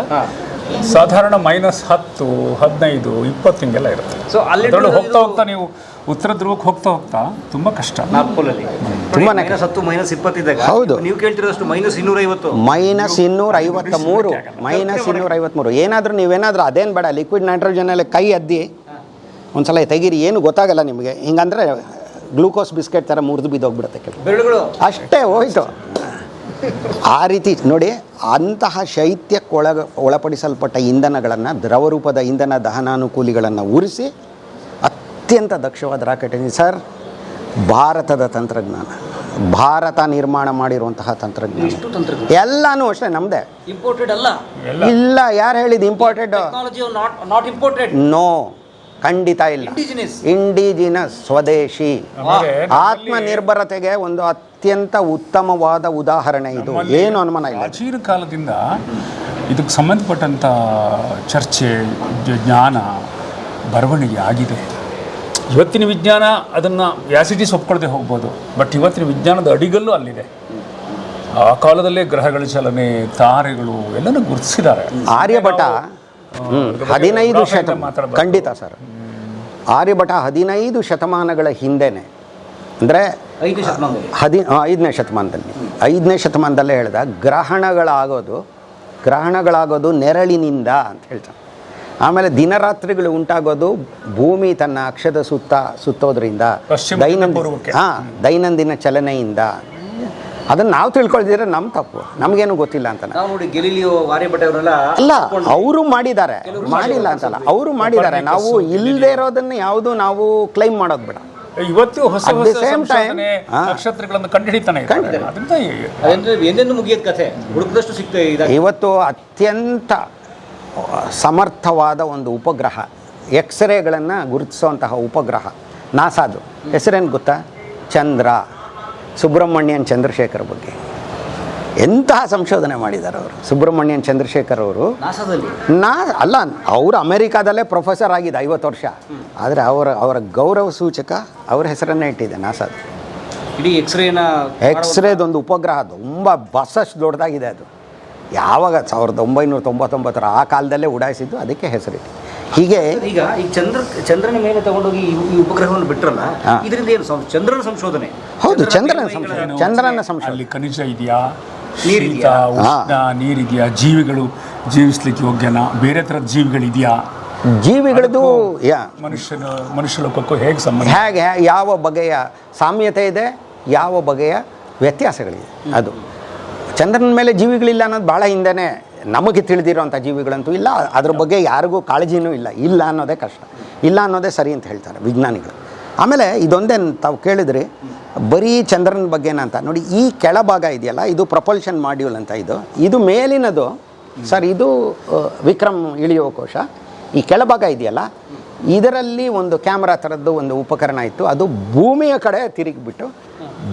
ಸಾಧಾರಣ -10, 15, 20 ಹಿಂಗೆಲ್ಲ ಇರುತ್ತೆ. ಸೊ ಅಲ್ಲಿ ಹೋಗ್ತಾ ನೀವು ಉತ್ತರ ಧ್ರುವಕ್ಕೆ ಹೋಗ್ತಾ ತುಂಬ ಕಷ್ಟ. ನಾರ್ತ್ ಪೋಲಲ್ಲಿ ತುಂಬಾ -10, -20 ಇದ್ದಾಗ ಹೌದು, ನೀವು ಕೇಳ್ತಿರೋಷ್ಟು -250, -253. ಏನಾದರೂ ನೀವೇನಾದರೂ ಅದೇನು ಬೇಡ, ಲಿಕ್ವಿಡ್ ನೈಟ್ರೋಜನಲ್ಲಿ ಕೈ ಅದ್ದಿ ಒಂದ್ಸಲ ತೆಗೀರಿ, ಏನು ಗೊತ್ತಾಗಲ್ಲ ನಿಮಗೆ. ಹಿಂಗಂದರೆ ಗ್ಲೂಕೋಸ್ ಬಿಸ್ಕೆಟ್ ಥರ ಮುರಿದು ಬಿದ್ದೋಗ್ಬಿಡುತ್ತೆ ಕೆಲವು ಬೆರಳುಗಳು, ಅಷ್ಟೇ ಹೋಯ್ತು. ಆ ರೀತಿ ನೋಡಿ, ಅಂತಹ ಒಳಪಡಿಸಲ್ಪಟ್ಟ ಇಂಧನಗಳನ್ನು, ದ್ರವರೂಪದ ಇಂಧನ ದಹನಾನುಕೂಲಿಗಳನ್ನು ಉರಿಸಿ ಅತ್ಯಂತ ದಕ್ಷವಾದ ರಾಕೆಟ್ ಸರ್. ಭಾರತದ ತಂತ್ರಜ್ಞಾನ, ಭಾರತ ನಿರ್ಮಾಣ ಮಾಡಿರುವಂತಹ ತಂತ್ರಜ್ಞಾನ ಎಲ್ಲನೂ ಅಷ್ಟೇ ನಮ್ಮದೇ. ಇಂಪೋರ್ಟೆಡ್ ಅಲ್ಲ. ಇಲ್ಲ, ಯಾರು ಹೇಳಿದ್ದು ಇಂಪೋರ್ಟೆಡ್? Not imported. ನೋ, ಖಂಡಿತ ಇಲ್ಲ. ಇಂಡಿಜಿನಸ್, ಸ್ವದೇಶಿ. ಆತ್ಮನಿರ್ಭರತೆಗೆ ಒಂದು ಅತ್ಯಂತ ಉತ್ತಮವಾದ ಉದಾಹರಣೆ ಇದು, ಏನು ಅನುಮಾನ ಇಲ್ಲ. ಪ್ರಾಚೀನ ಕಾಲದಿಂದ ಇದಕ್ಕೆ ಸಂಬಂಧಪಟ್ಟಂಥ ಚರ್ಚೆ, ಜ್ಞಾನ, ಬರವಣಿಗೆ ಆಗಿದೆ. ಇವತ್ತಿನ ವಿಜ್ಞಾನ ಅದನ್ನು ವ್ಯಾಸಿಟೀಸ್ ಒಪ್ಕೊಳ್ಳದೆ ಹೋಗ್ಬೋದು, ಬಟ್ ಇವತ್ತಿನ ವಿಜ್ಞಾನದ ಅಡಿಗಲ್ಲು ಅಲ್ಲಿದೆ. ಆ ಕಾಲದಲ್ಲೇ ಗ್ರಹಗಳ ಚಲನೆ, ತಾರೆಗಳು ಎಲ್ಲನೂ ಗುರುತಿಸಿದ್ದಾರೆ. ಆರ್ಯಭಟ 15 ಖಂಡಿತ ಸರ್. ಆರ್ಯಭಟ 15 ಶತಮಾನಗಳ ಹಿಂದೆನೆ, ಅಂದರೆ 5ನೇ ಶತಮಾನದಲ್ಲೇ ಹೇಳಿದ ಗ್ರಹಣಗಳಾಗೋದು ನೆರಳಿನಿಂದ ಅಂತ ಹೇಳ್ತಾರೆ. ಆಮೇಲೆ ದಿನರಾತ್ರಿಗಳು ಉಂಟಾಗೋದು ಭೂಮಿ ತನ್ನ ಅಕ್ಷದ ಸುತ್ತೋದ್ರಿಂದ, ದೈನಂದಿನ ಚಲನೆಯಿಂದ. ಅದನ್ನು ನಾವು ತಿಳ್ಕೊಳ್ದಿದ್ರೆ ನಮ್ಮ ತಪ್ಪು, ನಮಗೇನು ಗೊತ್ತಿಲ್ಲ ಅಂತ. ನಾವು ನೋಡಿ ಗೆಲಿಲಿಯೋ ಆರ್ಯಭಟ ಅವರೆಲ್ಲ ಅಲ್ಲ, ಅವರು ಮಾಡಿದ್ದಾರೆ, ಮಾಡಿಲ್ಲ ಅಂತಲ್ಲ, ಅವರು ಮಾಡಿದ್ದಾರೆ. ನಾವು ಇಲ್ಲದೆ ಇರೋದನ್ನು ಯಾವುದು ನಾವು ಕ್ಲೈಮ್ ಮಾಡೋದು ಬೇಡ. ಇವತ್ತು ಹೊಸ At the ಹೊಸ same time, ಸಂಶೋಧನೆ ನಕ್ಷತ್ರಗಳನ್ನು ಕಂಡುಹಿಡಿತಾನೆ ಇದ್ದಾರೆ. ಅದರಿಂದ ಅದಂದ್ರೆ ಎಂದೆಂದು ಮುಗಿಯದ ಕಥೆ, ಹುಡುಕದಷ್ಟು ಸಿಗ್ತದೆ ಇದಾಗ. ಇವತ್ತು ಅತ್ಯಂತ ಸಮರ್ಥವಾದ ಒಂದು ಉಪಗ್ರಹ, ಎಕ್ಸ್ರೇಗಳನ್ನು ಗುರುತಿಸುವಂತಹ ಉಪಗ್ರಹ ನಾಸಾದು ಹೆಸರೇನು ಗೊತ್ತಾ? ಚಂದ್ರ. ಸುಬ್ರಹ್ಮಣ್ಯನ್ ಚಂದ್ರಶೇಖರ್ ಬಗ್ಗೆ ಎಂತಹ ಸಂಶೋಧನೆ ಮಾಡಿದ್ದಾರೆ ಅವರು. ಸುಬ್ರಹ್ಮಣ್ಯನ್ ಚಂದ್ರಶೇಖರ್ ಅವರು ನಾಸಾದಲ್ಲಿ ಅಲ್ಲ, ಅವರು ಅಮೆರಿಕಾದಲ್ಲೇ ಪ್ರೊಫೆಸರ್ ಆಗಿದೆ 50 ವರ್ಷ. ಆದರೆ ಅವರ ಗೌರವ ಸೂಚಕ ಅವ್ರ ಹೆಸರನ್ನೇ ಇಟ್ಟಿದೆ ನಾಸಾದ. ಇಡೀ ಎಕ್ಸ್ರೇದೊಂದು ಉಪಗ್ರಹ ತುಂಬ ಬಸ್ಸಷ್ಟು ದೊಡ್ಡದಾಗಿದೆ ಅದು. ಯಾವಾಗ 1999 ಆ ಕಾಲದಲ್ಲೇ ಉಡಾಯಿಸಿದ್ದು, ಅದಕ್ಕೆ ಹೆಸರಿಟ್ಟು. ಹೀಗೆ ಈಗ ಈ ಚಂದ್ರನ ಮೇಲೆ ತಗೊಂಡೋಗಿ ಈ ಉಪಗ್ರಹವನ್ನು ಬಿಟ್ರಲ್ಲ, ಇದರಿಂದ ಏನು ಚಂದ್ರನ ಸಂಶೋಧನೆ? ಹೌದು, ಚಂದ್ರನ ಸಂಶೋಧನೆ. ಅಲ್ಲಿ ಖನಿಜ ಇದೆಯಾ, ಶೀತ, ಉಷ್ಣ, ನೀರಿದೆಯಾ, ಜೀವಿಗಳು ಜೀವಿಸ್ಲಿಕ್ಕೆ ಯೋಗ್ಯನಾ, ಬೇರೆ ಥರದ ಜೀವಿಗಳಿದೆಯಾ, ಜೀವಿಗಳದ್ದು ಮನುಷ್ಯ ಲೋಕಕ್ಕೂ ಹೇಗೆ ಸಂಬಂಧ, ಹೇಗೆ ಯಾವ ಬಗೆಯ ಸಾಮ್ಯತೆ ಇದೆ, ಯಾವ ಬಗೆಯ ವ್ಯತ್ಯಾಸಗಳಿದೆ. ಅದು ಚಂದ್ರನ ಮೇಲೆ ಜೀವಿಗಳಿಲ್ಲ ಅನ್ನೋದು ಭಾಳ ಹಿಂದೆನೇ ನಮಗೆ ತಿಳಿದಿರೋಂಥ ಜೀವಿಗಳಂತೂ ಇಲ್ಲ. ಅದ್ರ ಬಗ್ಗೆ ಯಾರಿಗೂ ಕಾಳಜಿನೂ ಇಲ್ಲ ಅನ್ನೋದೇ ಕಷ್ಟ, ಇಲ್ಲ ಅನ್ನೋದೇ ಸರಿ ಅಂತ ಹೇಳ್ತಾರೆ ವಿಜ್ಞಾನಿಗಳು. ಆಮೇಲೆ ಇದೊಂದೇ ತಾವು ಕೇಳಿದ್ರಿ, ಬರೀ ಚಂದ್ರನ ಬಗ್ಗೆನ ಅಂತ ನೋಡಿ. ಈ ಕೆಳಭಾಗ ಇದೆಯಲ್ಲ, ಇದು ಪ್ರಪಲ್ಷನ್ ಮಾಡ್ಯೂಲ್ ಅಂತ. ಇದು ಮೇಲಿನದು ಸರ್, ಇದು ವಿಕ್ರಮ್ ಇಳಿಯುವ ಕೋಶ. ಈ ಕೆಳಭಾಗ ಇದೆಯಲ್ಲ, ಇದರಲ್ಲಿ ಒಂದು ಕ್ಯಾಮ್ರಾ ಥರದ್ದು ಒಂದು ಉಪಕರಣ ಇತ್ತು. ಅದು ಭೂಮಿಯ ಕಡೆ ತಿರುಗಿಬಿಟ್ಟು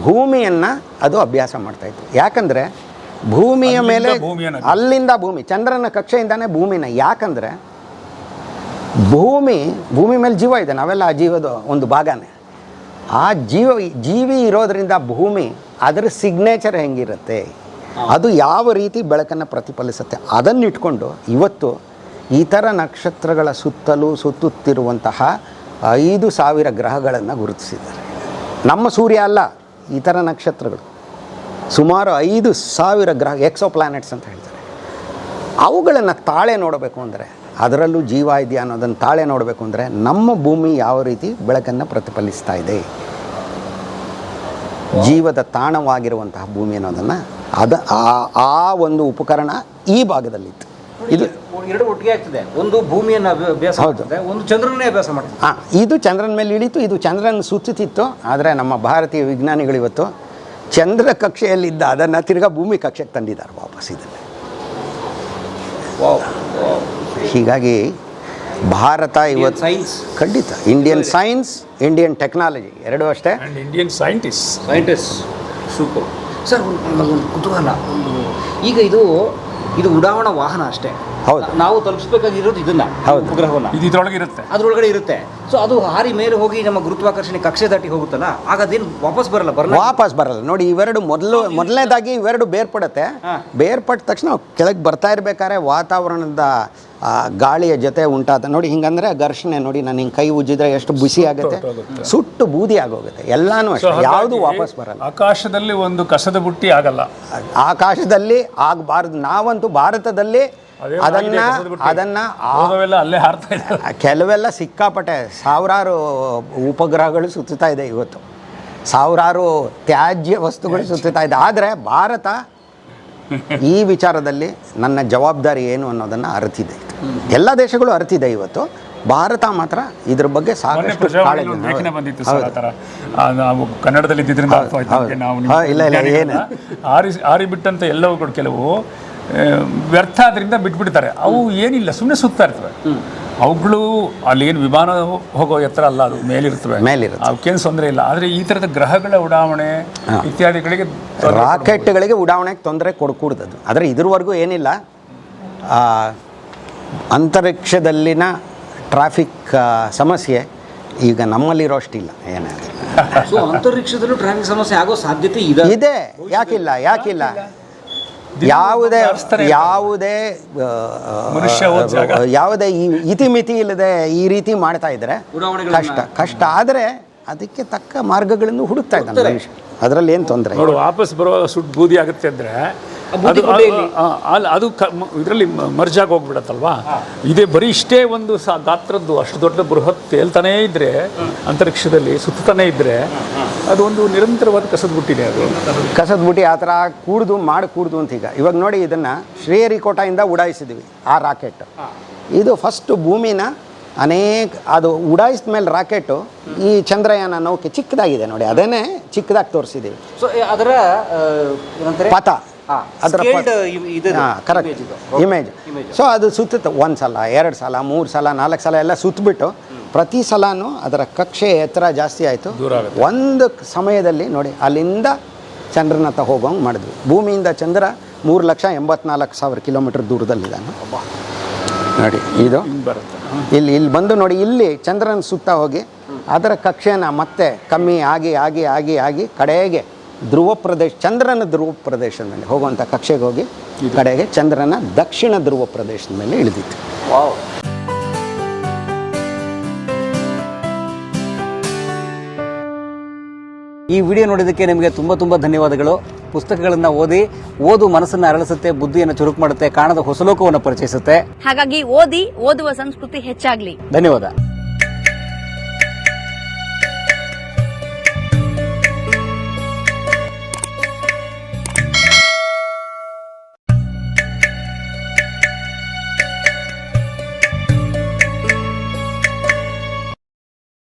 ಭೂಮಿಯನ್ನು ಅದು ಅಭ್ಯಾಸ ಮಾಡ್ತಾಯಿತ್ತು. ಯಾಕಂದರೆ ಭೂಮಿಯ ಮೇಲೆ, ಅಲ್ಲಿಂದ ಭೂಮಿ, ಚಂದ್ರನ ಕಕ್ಷೆಯಿಂದಾನೇ ಭೂಮಿನ. ಯಾಕಂದರೆ ಭೂಮಿ ಮೇಲೆ ಜೀವ ಇದೆ, ನಾವೆಲ್ಲ ಆ ಜೀವದ ಒಂದು ಭಾಗನೇ. ಆ ಜೀವಿ ಇರೋದರಿಂದ ಭೂಮಿ, ಅದರ ಸಿಗ್ನೇಚರ್ ಹೆಂಗಿರುತ್ತೆ, ಅದು ಯಾವ ರೀತಿ ಬೆಳಕನ್ನು ಪ್ರತಿಫಲಿಸುತ್ತೆ, ಅದನ್ನಿಟ್ಕೊಂಡು ಇವತ್ತು ಇತರ ನಕ್ಷತ್ರಗಳ ಸುತ್ತಲೂ ಸುತ್ತುತ್ತಿರುವಂತಹ 5,000 ಗ್ರಹಗಳನ್ನು ಗುರುತಿಸಿದ್ದಾರೆ. ನಮ್ಮ ಸೂರ್ಯ ಅಲ್ಲ, ಇತರ ನಕ್ಷತ್ರಗಳು ಸುಮಾರು 5,000 ಗ್ರಹ, ಎಕ್ಸೋ ಪ್ಲಾನೆಟ್ಸ್ ಅಂತ ಹೇಳ್ತಾರೆ. ಅವುಗಳನ್ನು ತಾಳೆ ನೋಡಬೇಕು ಅಂದರೆ, ಅದರಲ್ಲೂ ಜೀವ ಇದೆಯಾ ಅನ್ನೋದನ್ನು ತಾಳೆ ನೋಡಬೇಕು ಅಂದರೆ, ನಮ್ಮ ಭೂಮಿ ಯಾವ ರೀತಿ ಬೆಳಕನ್ನು ಪ್ರತಿಫಲಿಸ್ತಾ ಇದೆ, ಜೀವದ ತಾಣವಾಗಿರುವಂತಹ ಭೂಮಿ ಅನ್ನೋದನ್ನು ಆ ಒಂದು ಉಪಕರಣ ಈ ಭಾಗದಲ್ಲಿತ್ತು. ಇದು ಎರಡು ಒಟ್ಟಿಗೆ ಆಗ್ತದೆ. ಒಂದು ಭೂಮಿಯನ್ನು ಅಭ್ಯಾಸ ಮಾಡ್ತದೆ, ಒಂದು ಚಂದ್ರನೇ ಅಭ್ಯಾಸ ಮಾಡ್ತದೆ. ಇದು ಚಂದ್ರನ ಮೇಲೆ ಇಳಿತು, ಇದು ಚಂದ್ರನ ಸುತ್ತುತ್ತಿತ್ತು. ಆದರೆ ನಮ್ಮ ಭಾರತೀಯ ವಿಜ್ಞಾನಿಗಳು ಇವತ್ತು ಚಂದ್ರ ಕಕ್ಷೆಯಲ್ಲಿದ್ದ ಅದನ್ನು ತಿರ್ಗಾ ಭೂಮಿ ಕಕ್ಷೆಗೆ ತಂದಿದ್ದಾರೆ ವಾಪಸ್ ಇದನ್ನು. ಹೀಗಾಗಿ ಭಾರತ ಇವತ್ತು ಸೈನ್ಸ್ ಖಂಡಿತ, ಇಂಡಿಯನ್ ಸೈನ್ಸ್, ಇಂಡಿಯನ್ ಟೆಕ್ನಾಲಜಿ ಎರಡೂ ಅಷ್ಟೇ, ಇಂಡಿಯನ್ ಸೈಂಟಿಸ್ಟ್ ಸೂಪರ್. ಸರ್, ಒಂದು ಕುತೂಹಲ, ಈಗ ಇದು ಉಡಾವಣಾ ವಾಹನ ಅಷ್ಟೇ. ಹೌದು, ನಾವು ತಲುಪಿಸಬೇಕಾಗಿರೋದು ಇದನ್ನ, ಉಪಗ್ರಹವನ್ನು. ಇದು ಇದರೊಳಗೆ ಇರುತ್ತೆ, ಅದರೊಳಗಡೆ ಇರುತ್ತೆ. ಸೊ ಅದು ಹಾರಿ ಮೇಲೆ ಹೋಗಿ ನಮ್ಮ ಗುರುತ್ವಾಕರ್ಷಣೆ ಕಕ್ಷೆ ದಾಟಿ ಹೋಗುತ್ತಲ್ಲ, ಆಗ ಅದೇನು ವಾಪಸ್ ಬರಲ್ಲ. ನೋಡಿ, ಇವೆರಡು ಮೊದಲನೇದಾಗಿ ಇವೆರಡು ಬೇರ್ಪಡುತ್ತೆ. ಬೇರ್ಪಟ್ಟ ತಕ್ಷಣ ಕೆಳಗೆ ಬರ್ತಾ ಇರ್ಬೇಕಾದ್ರೆ ವಾತಾವರಣದ ಗಾಳಿಯ ಜೊತೆ ಉಂಟಾದ ನೋಡಿ, ಹಿಂಗಂದ್ರೆ ಘರ್ಷಣೆ ನೋಡಿ, ನಾನು ಹಿಂಗೆ ಕೈ ಉಜ್ಜಿದ್ರೆ ಎಷ್ಟು ಬಿಸಿ ಆಗುತ್ತೆ, ಸುಟ್ಟು ಬೂದಿ ಆಗೋಗುತ್ತೆ. ಎಲ್ಲಾನು ಅಷ್ಟೇ, ಯಾವುದು ವಾಪಸ್ ಬರಲ್ಲ. ಆಕಾಶದಲ್ಲಿ ಒಂದು ಕಸದ ಬುಟ್ಟಿ ಆಗಲ್ಲ, ಆಕಾಶದಲ್ಲಿ ಆಗಬಾರ್ದು. ನಾವಂತೂ ಭಾರತದಲ್ಲಿ ಅದನ್ನ ಅಲ್ಲೇ ಹಾರ್ತಾ ಇದೆ. ಕೆಲವೆಲ್ಲ ಸಿಕ್ಕಾಪಟ್ಟೆ ಸಾವಿರಾರು ಉಪಗ್ರಹಗಳು ಸುತ್ತುತ್ತಾ ಇದೆ ಇವತ್ತು, ಸಾವಿರಾರು ತ್ಯಾಜ್ಯ ವಸ್ತುಗಳು ಸುತ್ತುತ್ತಾ ಇದೆ. ಆದರೆ ಭಾರತ ಈ ವಿಚಾರದಲ್ಲಿ ನನ್ನ ಜವಾಬ್ದಾರಿ ಏನು ಅನ್ನೋದನ್ನು ಅರಿತಿದೆ. ಎಲ್ಲ ದೇಶಗಳು ಅರಿತಿದೆ. ಇವತ್ತು ಭಾರತ ಮಾತ್ರ ಇದ್ರ ಬಗ್ಗೆ ಸಾಕಷ್ಟು ಲೇಖನ ಬಂದಿತ್ತು ಸರ್, ಆ ಥರ ನಾವು ಕನ್ನಡದಲ್ಲಿ ಇದ್ದಿದ್ದರಿಂದ ಏನು ಆರಿ ಬಿಟ್ಟಂತ ಎಲ್ಲವೂ ಕೆಲವು ವ್ಯರ್ಥ ಆದ್ರಿಂದ ಬಿಟ್ಬಿಡ್ತಾರೆ. ಅವು ಏನಿಲ್ಲ, ಸುಮ್ಮನೆ ಸುತ್ತಾ ಇರ್ತವೆ. ಅವುಗಳು ಅಲ್ಲೇನು ವಿಮಾನ ಹೋಗೋ ಎತ್ತರ ಅಲ್ಲ, ಅದು ಮೇಲಿರ್ತವೆ, ಅವಕ್ಕೇನು ತೊಂದರೆ ಇಲ್ಲ. ಆದರೆ ಈ ಥರದ ಗ್ರಹಗಳ ಉಡಾವಣೆ ಇತ್ಯಾದಿಗಳಿಗೆ, ರಾಕೆಟ್ಗಳಿಗೆ ಉಡಾವಣೆಗೆ ತೊಂದರೆ ಕೊಡಕೂಡ್ದು. ಆದರೆ ಇದ್ರವರೆಗೂ ಏನಿಲ್ಲ. ಅಂತರಿಕ್ಷದಲ್ಲಿನ ಟ್ರಾಫಿಕ್ ಸಮಸ್ಯೆ ಈಗ ನಮ್ಮಲ್ಲಿರೋಷ್ಟಿಲ್ಲ. ಏನಾಗಿದೆ, ಅಂತರಿಕ್ಷದಲ್ಲೂ ಟ್ರಾಫಿಕ್ ಸಮಸ್ಯೆ ಆಗೋ ಸಾಧ್ಯತೆ ಇದೆ. ಯಾಕಿಲ್ಲ ಯಾವುದೇ ಇತಿಮಿತಿ ಇಲ್ಲದೆ ಈ ರೀತಿ ಮಾಡ್ತಾ ಇದ್ರೆ ಕಷ್ಟ. ಆದರೆ ಅದಕ್ಕೆ ತಕ್ಕ ಮಾರ್ಗಗಳನ್ನು ಹುಡುಕ್ತಾ ಇದ್ದಾನೆ ಮನುಷ್ಯ, ಅದರಲ್ಲಿ ಏನು ತೊಂದರೆ. ವಾಪಸ್ ಬರೋ ಸುಟ್ಟು ಬೂದಿ ಆಗುತ್ತೆ ಅಂದರೆ ಅದು ಇದರಲ್ಲಿ ಮರ್ಜ್ ಆಗಿ ಹೋಗ್ಬಿಡತ್ತಲ್ವಾ. ಇದೇ ಬರೀ ಇಷ್ಟೇ ಒಂದು ಗಾತ್ರದ್ದು ಅಷ್ಟು ದೊಡ್ಡ ಬೃಹತ್ ತೇಲ್ತಾನೇ ಇದ್ರೆ ಅಂತರಿಕ್ಷದಲ್ಲಿ ಸುತ್ತಾನೇ ಇದ್ರೆ ಅದು ಒಂದು ನಿರಂತರವಾದ ಕಸದ ಬುಟ್ಟಿದೆ. ಅದು ಕಸದ ಬುಟ್ಟಿ ಆ ಥರ ಕೂಡ್ದು ಅಂತ ಇವಾಗ ನೋಡಿ, ಇದನ್ನು ಶ್ರೀಹರಿಕೋಟಾಯಿಂದ ಉಡಾಯಿಸಿದ್ವಿ ಆ ರಾಕೆಟ್. ಇದು ಫಸ್ಟ್ ಭೂಮಿನ ಅದು ಉಡಾಯಿಸಿದ ಮೇಲೆ ರಾಕೆಟು ಈ ಚಂದ್ರಯಾನ ನೌಕೆ ಚಿಕ್ಕದಾಗಿದೆ ನೋಡಿ, ಅದನ್ನೇ ಚಿಕ್ಕದಾಗಿ ತೋರಿಸಿದ್ದೀವಿ. ಸೊ ಅದರ ಪಥ, ಅದರ ಕರೆಕ್ಟ್ ಇಮೇಜ್. ಸೊ ಅದು ಸುತ್ತುತ್ತೆ 1 ಸಲ 2 ಸಲ 3 ಸಲ 4 ಸಲ ಎಲ್ಲ ಸುತ್ತಬಿಟ್ಟು ಪ್ರತಿ ಸಲನೂ ಅದರ ಕಕ್ಷೆ ಎತ್ತರ ಜಾಸ್ತಿ ಆಯಿತು. ಒಂದು ಸಮಯದಲ್ಲಿ ನೋಡಿ ಅಲ್ಲಿಂದ ಚಂದ್ರನತ್ತ ಹೋಗೋಂಗೆ ಮಾಡಿದ್ವಿ. ಭೂಮಿಯಿಂದ ಚಂದ್ರ 3,84,000 ಕಿಲೋಮೀಟರ್ ದೂರದಲ್ಲಿದ್ದಾನೆ ನೋಡಿ. ಇದು ಇಲ್ಲಿ ಬಂದು ನೋಡಿ, ಇಲ್ಲಿ ಚಂದ್ರನ ಸುತ್ತ ಹೋಗಿ ಅದರ ಕಕ್ಷೆನ ಮತ್ತೆ ಕಮ್ಮಿ ಆಗಿ ಆಗಿ ಆಗಿ ಆಗಿ ಕಡೆಗೆ ಧ್ರುವ ಪ್ರದೇಶ, ಚಂದ್ರನ ಧ್ರುವ ಪ್ರದೇಶದ ಮೇಲೆ ಹೋಗುವಂಥ ಕಕ್ಷೆಗೆ ಹೋಗಿ ಕಡೆಗೆ ಚಂದ್ರನ ದಕ್ಷಿಣ ಧ್ರುವ ಪ್ರದೇಶದ ಮೇಲೆ ಇಳಿದಿತ್ತು. ಈ ವಿಡಿಯೋ ನೋಡಿದ್ದಕ್ಕೆ ನಿಮಗೆ ತುಂಬ ಧನ್ಯವಾದಗಳು. ಪುಸ್ತಕಗಳನ್ನು ಓದು ಮನಸ್ಸನ್ನು ಅರಳಿಸುತ್ತೆ, ಬುದ್ಧಿಯನ್ನು ಚುರುಕು ಮಾಡುತ್ತೆ, ಕಾಣದ ಹೊಸ ಲೋಕವನ್ನು ಪರಿಚಯಿಸುತ್ತೆ. ಹಾಗಾಗಿ ಓದುವ ಸಂಸ್ಕೃತಿ ಹೆಚ್ಚಾಗ್ಲಿ. ಧನ್ಯವಾದ.